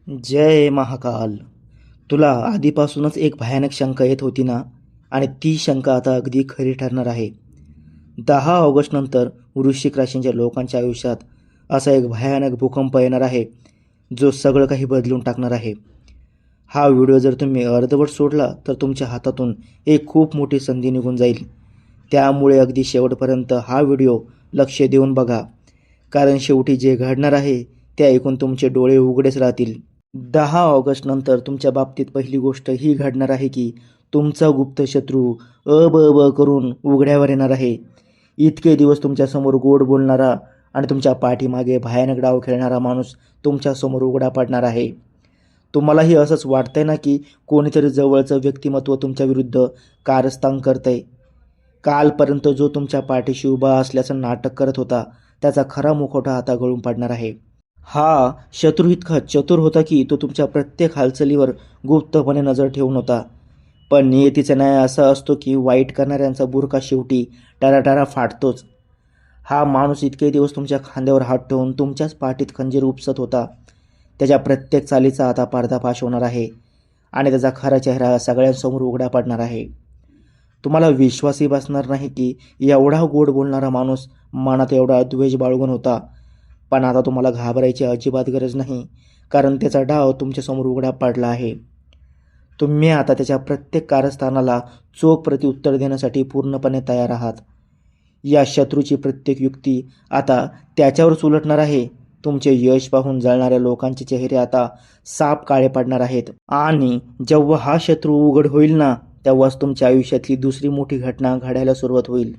जय महाकाल. तुला आधीपासूनच एक भयानक शंका येत होती ना, आणि ती शंका आता अगदी खरी ठरणार आहे. 10 ऑगस्ट नंतर वृश्चिक राशींच्या लोकांच्या आयुष्यात असा एक भयानक भूकंप येणार आहे, जो सगळं काही बदलून टाकणार आहे. हा व्हिडिओ जर तुम्ही अर्धवट सोडला तर तुमच्या हातातून एक खूप मोठी संधी निघून जाईल. त्यामुळे अगदी शेवटपर्यंत हा व्हिडिओ लक्ष देऊन बघा, कारण शेवटी जे घडणार आहे ते ऐकून तुमचे डोळे उघडेच राहतील. 10 ऑगस्ट नंतर तुमच्या बाबतीत पहिली गोष्ट ही घडणार आहे की तुमचा गुप्त शत्रू ब करून उघड्यावर येणार आहे. इतके दिवस तुमच्यासमोर गोड बोलणारा आणि तुमच्या पाठीमागे भयानक डाव खेळणारा माणूस तुमच्यासमोर उघडा पडणार आहे. तुम्हालाही असंच वाटतंय ना की कोणीतरी जवळचं व्यक्तिमत्व तुमच्या विरुद्ध कारस्थान करतंय. कालपर्यंत जो तुमच्या पाठीशी उभा असल्याचं नाटक करत होता, त्याचा खरा मुखवटा आता गळून पडणार आहे. हा शत्रू इतका चतुर होता की तो तुमच्या प्रत्येक हालचालीवर गुप्तपणे नजर ठेवून होता. पण नियतीचा न्याय असा असतो की वाईट करणाऱ्यांचा बुरखा शेवटी टाराटारा फाटतोच. हा माणूस इतके दिवस तुमच्या खांद्यावर हात ठेवून तुमच्याच पाठीत खंजीर उपसत होता. त्याच्या प्रत्येक चालीचा आता पर्दाफाश होणार आहे आणि त्याचा खरा चेहरा सगळ्यांसमोर उघडा पडणार आहे. तुम्हाला विश्वासही बसणार नाही की एवढा गोड बोलणारा माणूस मनात एवढा द्वेष बाळगून होता. पण आता तुम्हाला घाबरायची अजिबात गरज नाही, कारण त्याचा डाव तुमच्यासमोर उघडा पडला आहे. तुम्ही आता त्याच्या प्रत्येक कारस्थानाला चोख प्रत्युत्तर देण्यासाठी पूर्णपणे तयार आहात. या शत्रूची प्रत्येक युक्ती आता त्याच्यावरच उलटणार आहे. तुमचे यश पाहून जळणाऱ्या लोकांचे चेहरे आता साप काळे पडणार आहेत. आणि जेव्हा हा शत्रू उघड होईल ना, तेव्हाच तुमच्या आयुष्यातली दुसरी मोठी घटना घडायला सुरुवात होईल.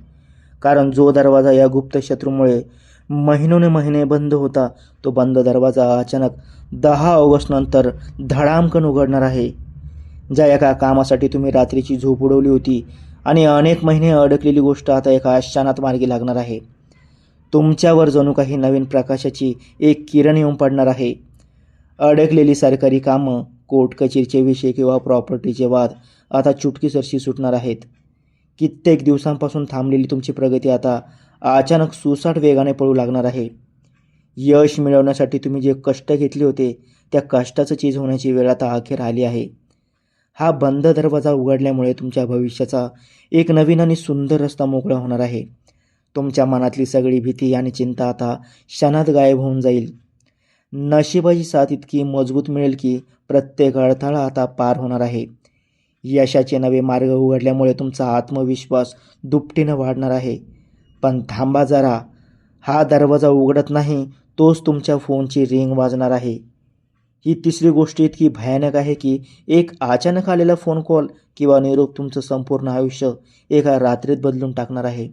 कारण जो दरवाजा या गुप्त शत्रूमुळे महिने बंद होता, तो बंद दरवाजा अचानक 10 ऑगस्ट नंतर धडामकन उघडणार आहे. ज्या एका कामासाठी तुम्ही रात्रीची झोप उडवली होती आणि अनेक महिने अडकलेली गोष्ट आता एका क्षणात मार्गी लागणार आहे. तुमच्यावर जणू काही नवीन प्रकाशाची एक किरण येऊन पडणार आहे. अडकलेली सरकारी कामं, कोर्ट कचेरीचे विषय किंवा प्रॉपर्टीचे वाद आता चुटकीसरशी सुटणार आहेत. कित्येक दिवसांपासून थांबलेली तुमची प्रगती आता अचानक सुसाट वेगाने पळू लागणार आहे. यश मिळवण्यासाठी तुम्ही जे कष्ट घेतले होते, त्या कष्टाचं चीज होण्याची वेळ आता अखेर आली आहे. हा बंद दरवाजा उघडल्यामुळे तुमच्या भविष्याचा एक नवीन आणि सुंदर रस्ता मोकळा होणार आहे. तुमच्या मनातली सगळी भीती आणि चिंता आता क्षणात गायब होऊन जाईल. नशिबाची साथ इतकी मजबूत मिळेल की प्रत्येक अडथळा आता पार होणार आहे. यशाचे नवे मार्ग उघडल्यामुळे तुमचा आत्मविश्वास दुपटीनं वाढणार आहे. पण थांबा जरा, हा दरवाजा उघडत नाही तोच तुमच्या फोनची रिंग वाजणार आहे. ही तिसरी गोष्ट इतकी भयानक आहे की एक अचानक आलेला फोन कॉल किंवा निरोप तुमचं संपूर्ण आयुष्य एका रात्रीत बदलून टाकणार आहे.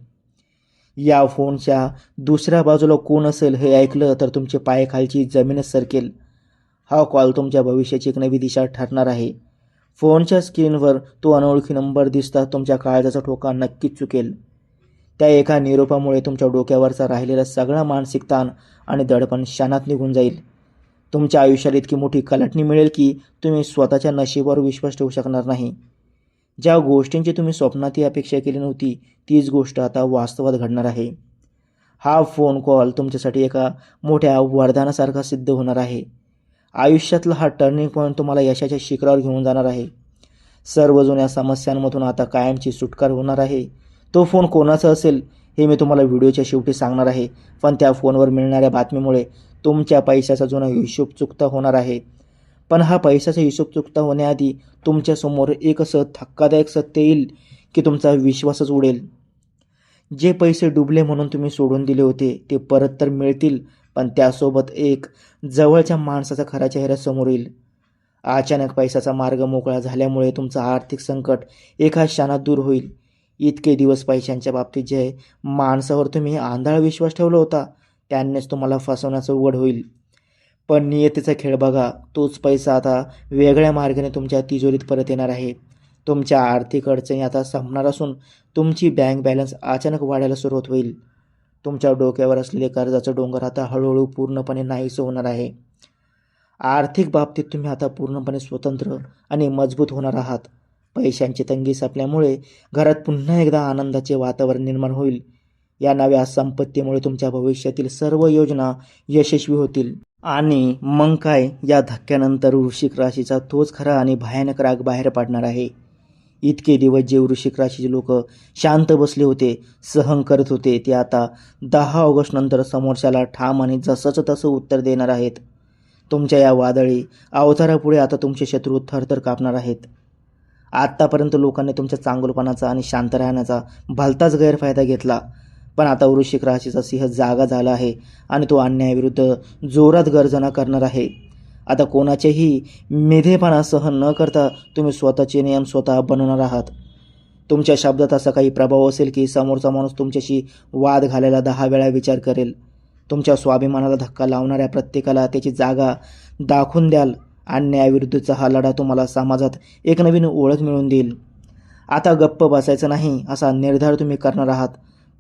या फोनच्या दुसऱ्या बाजूला कोण असेल हे ऐकलं तर तुमचे पायाखालची जमीनच सरकेल. हा कॉल तुमच्या भविष्याची एक नवी दिशा ठरणार आहे. फोनच्या स्क्रीनवर तो अनोळखी नंबर दिसता तुमच्या काळजाचा ठोका नक्कीच चुकेल. त्या एका निरोपामुळे तुमच्या डोक्यावरचा राहिलेला सगळा मानसिक ताण आणि दडपण क्षणात निघून जाईल. तुमच्या आयुष्याला इतकी मोठी कलाटणी मिळेल की तुम्ही स्वतःच्या नशिबावर विश्वास ठेवू शकणार नाही. ज्या गोष्टींची तुम्ही स्वप्नातही अपेक्षा केली नव्हती, तीच गोष्ट आता वास्तवात घडणार आहे. हा फोन कॉल तुमच्यासाठी एका मोठ्या वरदानासारखा सिद्ध होणार आहे. आयुष्यातला हा टर्निंग पॉईंट तुम्हाला यशाच्या शिखरावर घेऊन जाणार आहे. सर्व जुन्या समस्यांमधून आता कायमची सुटका होणार आहे. तो फोन कोणाचा असेल हे मी तुम्हाला व्हिडिओच्या शेवटी सांगणार आहे. पण त्या फोनवर मिळणाऱ्या बातमीमुळे तुमच्या पैशाचा जुना हिशोब चुकता होणार आहे. पण हा पैशाचा हिशोब चुकता होण्याआधी तुमच्यासमोर एक असं धक्कादायक सत्य येईल की तुमचा विश्वासच उडेल. जे पैसे डुबले म्हणून तुम्ही सोडून दिले होते ते परत तर मिळतील, पण त्यासोबत एक जवळच्या माणसाचा खरा चेहरा समोर येईल. अचानक पैशाचा मार्ग मोकळा झाल्यामुळे तुमचं आर्थिक संकट एका क्षणात दूर होईल. इतके दिवस पैशांच्या बाबतीत जे माणसावर तुम्ही आंधळा विश्वास ठेवला होता, त्यांनीच तुम्हाला फसवण्याचं उघड होईल. पण नियतीचा खेळ बघा, तोच पैसा आता वेगळ्या मार्गाने तुमच्या तिजोरीत परत येणार आहे. तुमच्या आर्थिक अडचणी आता संपणार असून तुमची बँक बॅलन्स अचानक वाढायला सुरुवात होईल. तुमच्या डोक्यावर असलेले कर्जाचं डोंगर आता हळूहळू पूर्णपणे नाहीसं होणार आहे. आर्थिक बाबतीत तुम्ही आता पूर्णपणे स्वतंत्र आणि मजबूत होणार आहात. पैशांची तंगी संपल्यामुळे घरात पुन्हा एकदा आनंदाचे वातावरण निर्माण होईल. या नव्या संपत्तीमुळे तुमच्या भविष्यातील सर्व योजना यशस्वी होतील आणि मग काय, या धक्क्यानंतर वृश्चिक राशीचा तोच खरा आणि भयानक राग बाहेर पडणार आहे. इतके दिवस जे वृश्चिक राशीचे लोक शांत बसले होते, सहन करत होते, ते आता 10 ऑगस्ट नंतर समोरच्याला ठाम आणि जसंच तसं उत्तर देणार आहेत. तुमच्या या वादळी अवतारापुढे आता तुमचे शत्रू थरथर कापणार आहेत. आत्तापर्यंत लोकांनी तुमच्या चांगुलपणाचा आणि शांत राहण्याचा भलताच गैरफायदा घेतला, पण आता वृश्चिक राशीचा सिंह जागा झाला आहे आणि तो अन्यायाविरुद्ध जोरात गर्जना करणार आहे. आता कोणाचेही मेधेपणा सहन न करता तुम्ही स्वतःचे नियम स्वतः बनवणार आहात. तुमच्या शब्दात असा काही प्रभाव असेल की समोरचा माणूस तुमच्याशी वाद घालायला 10 वेळा विचार करेल. तुमच्या स्वाभिमानाला धक्का लावणाऱ्या प्रत्येकाला त्याची जागा दाखवून द्याल. अन्यायाविरुद्धचा हा लढा तुम्हाला समाजात एक नवीन ओळख मिळवून देईल. आता गप्प बसायचं नाही असा निर्धार तुम्ही करणार आहात.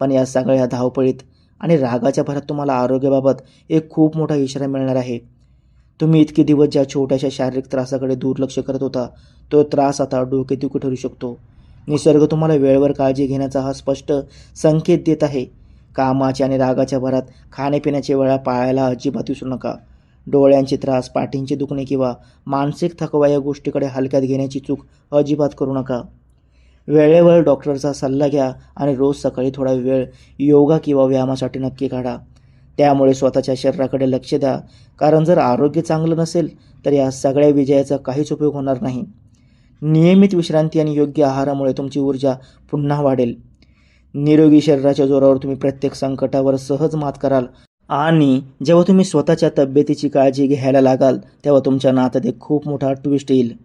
पण या सगळ्या धावपळीत आणि रागाच्या भरात तुम्हाला आरोग्याबाबत एक खूप मोठा इशारा मिळणार आहे. तुम्ही इतके दिवस ज्या छोट्याशा शारीरिक त्रासाकडे दुर्लक्ष करत होता, तो त्रास आता डोकेदुखी ठरू शकतो. निसर्ग तुम्हाला वेळेवर काळजी घेण्याचा हा स्पष्ट संकेत देत आहे. कामाच्या आणि रागाच्या भरात खाण्यापिण्याच्या वेळा पाळायला अजिबात विसरू नका. डोळ्यांचे त्रास, पाठींचे दुखणे किंवा मानसिक थकवा या गोष्टीकडे हलक्यात घेण्याची चूक अजिबात करू नका. वेळेवर डॉक्टरचा सल्ला घ्या आणि रोज सकाळी थोडा वेळ योगा किंवा व्यायामासाठी नक्की काढा. त्यामुळे स्वतःच्या शरीराकडे लक्ष द्या, कारण जर आरोग्य चांगलं नसेल तर या सगळ्या विजयाचा काहीच उपयोग होणार नाही. नियमित विश्रांती आणि योग्य आहारामुळे तुमची ऊर्जा पुन्हा वाढेल. निरोगी शरीराच्या जोरावर तुम्ही प्रत्येक संकटावर सहज मात कराल आणि जेव्हा तुम्ही स्वतःच्या तब्येतीची काळजी घ्यायला लागाल तेव्हा तुमच्या नात्यात एक खूप मोठा ट्विस्ट येईल.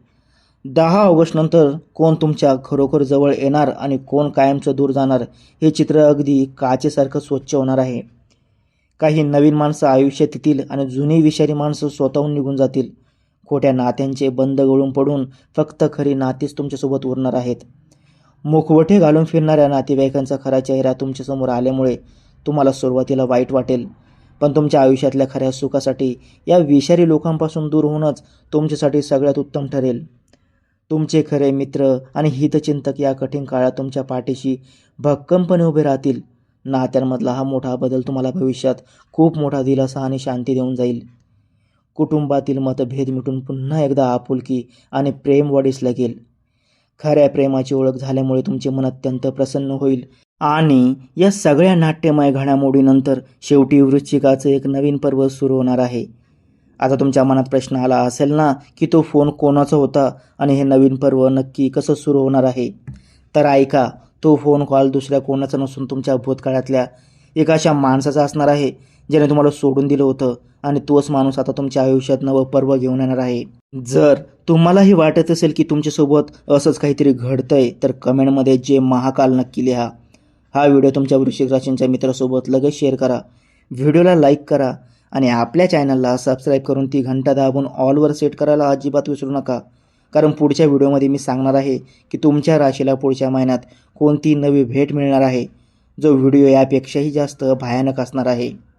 10 ऑगस्ट नंतर कोण तुमच्या खरोखर जवळ येणार आणि कोण कायमचं दूर जाणार हे चित्र अगदी काचेसारखं स्वच्छ होणार आहे. काही नवीन माणसं आयुष्यात येतील आणि जुनी विषारी माणसं स्वतःहून निघून जातील. खोट्या नात्यांचे बंद गळून पडून फक्त खरी नातीच तुमच्यासोबत उरणार आहेत. मुखवटे घालून फिरणाऱ्या नातेवाईकांचा खरा चेहरा तुमच्यासमोर आल्यामुळे तुम्हाला सुरुवातीला वाईट वाटेल, पण तुमच्या आयुष्यातल्या खऱ्या सुखासाठी या विषारी लोकांपासून दूर होणंच तुमच्यासाठी सगळ्यात उत्तम ठरेल. तुमचे खरे मित्र आणि हितचिंतक या कठीण काळात तुमच्या पाठीशी भक्कमपणे उभे राहतील. नात्यांमधला हा मोठा बदल तुम्हाला भविष्यात खूप मोठा दिलासा आणि शांती देऊन जाईल. कुटुंबातील मतभेद मिटून पुन्हा एकदा आपुलकी आणि प्रेम वाढीस लागेल. खऱ्या प्रेमाची ओळख झाल्यामुळे तुमचे मन अत्यंत प्रसन्न होईल आणि या सगळ्या नाट्यमय घडामोडीनंतर शेवटी वृश्चिकाचं एक नवीन पर्व सुरू होणार आहे. आता तुमच्या मनात प्रश्न आला असेल ना की तो फोन कोणाचा होता आणि हे नवीन पर्व नक्की कसं सुरू होणार आहे. तर ऐका, तो फोन कॉल दुसऱ्या कोणाचा नसून तुमच्या भूतकाळातल्या एका अशा माणसाचा असणार आहे ज्याने तुम्हाला सोडून दिलं होतं आणि तोच माणूस आता तुमच्या आयुष्यात नवं पर्व घेऊन येणार आहे. जर तुम्हालाही वाटत असेल की तुमच्यासोबत असंच काहीतरी घडतंय तर कमेंटमध्ये जे महाकाल नक्की लिहा. हा व्हिडिओ तुमच्या वृश्चिक राशींच्या मित्रासोबत लगेच शेअर करा. व्हिडिओला लाईक करा आणि आपल्या चॅनलला सबस्क्राईब करून ती घंटा दाबून ऑलवर सेट करायला अजिबात विसरू नका, कारण पुढच्या व्हिडिओमध्ये मी सांगणार आहे की तुमच्या राशीला पुढच्या महिन्यात कोणती नवी भेट मिळणार आहे, जो व्हिडिओ यापेक्षाही जास्त भयानक असणार आहे.